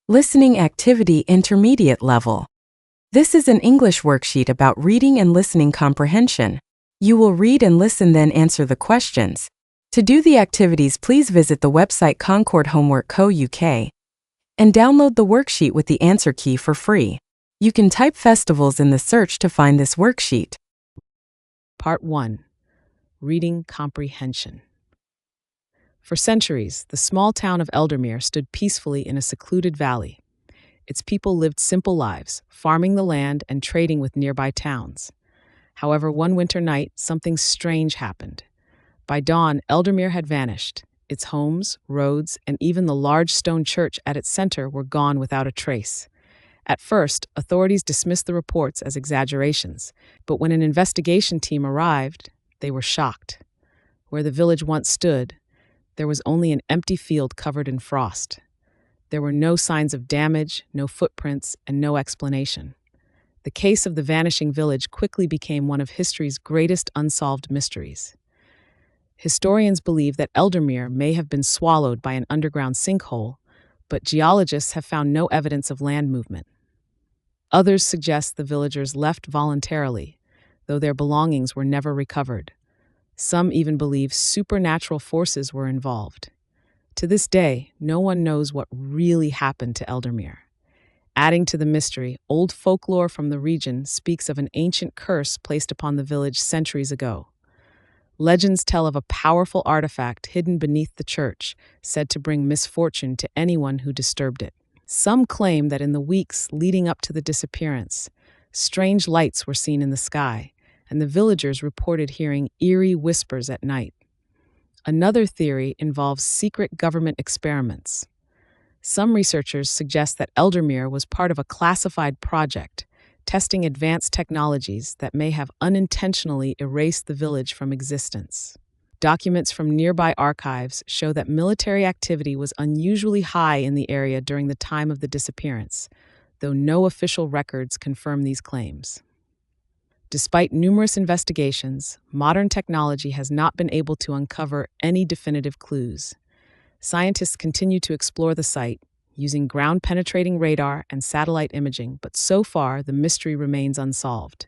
Listening Activity Intermediate Level. This is an English worksheet about reading and listening comprehension. You will read and listen, then answer the questions. To do the activities, please visit the website Concord Homework Co. UK and download the worksheet with the answer key for free. You can type festivals in the search to find this worksheet. Part 1. Reading Comprehension. For centuries, the small town of Eldermere stood peacefully in a secluded valley. Its people lived simple lives, farming the land and trading with nearby towns. However, one winter night, something strange happened. By dawn, Eldermere had vanished. Its homes, roads, and even the large stone church at its center were gone without a trace. At first, authorities dismissed the reports as exaggerations, but when an investigation team arrived, they were shocked. Where the village once stood, there was only an empty field covered in frost. There were no signs of damage, no footprints, and no explanation. The case of the Vanishing Village quickly became one of history's greatest unsolved mysteries. Historians believe that Eldermere may have been swallowed by an underground sinkhole, but geologists have found no evidence of land movement. Others suggest the villagers left voluntarily, though their belongings were never recovered. Some even believe supernatural forces were involved. To this day, no one knows what really happened to Eldermere. Adding to the mystery, old folklore from the region speaks of an ancient curse placed upon the village centuries ago. Legends tell of a powerful artifact hidden beneath the church, said to bring misfortune to anyone who disturbed it. Some claim that in the weeks leading up to the disappearance, strange lights were seen in the sky, and the villagers reported hearing eerie whispers at night. Another theory involves secret government experiments. Some researchers suggest that Eldermere was part of a classified project, testing advanced technologies that may have unintentionally erased the village from existence. Documents from nearby archives show that military activity was unusually high in the area during the time of the disappearance, though no official records confirm these claims. Despite numerous investigations, modern technology has not been able to uncover any definitive clues. Scientists continue to explore the site, using ground-penetrating radar and satellite imaging, but so far the mystery remains unsolved.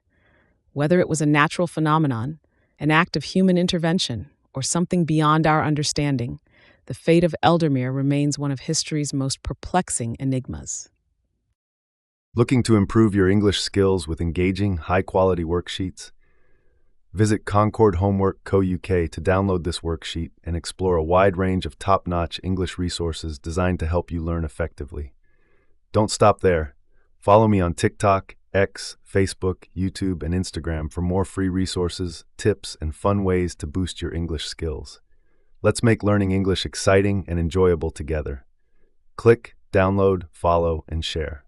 Whether it was a natural phenomenon, an act of human intervention, or something beyond our understanding, the fate of Eldermere remains one of history's most perplexing enigmas. Looking to improve your English skills with engaging, high-quality worksheets? Visit Concord Homework Co. UK to download this worksheet and explore a wide range of top-notch English resources designed to help you learn effectively. Don't stop there. Follow me on TikTok, X, Facebook, YouTube, and Instagram for more free resources, tips, and fun ways to boost your English skills. Let's make learning English exciting and enjoyable together. Click, download, follow, and share.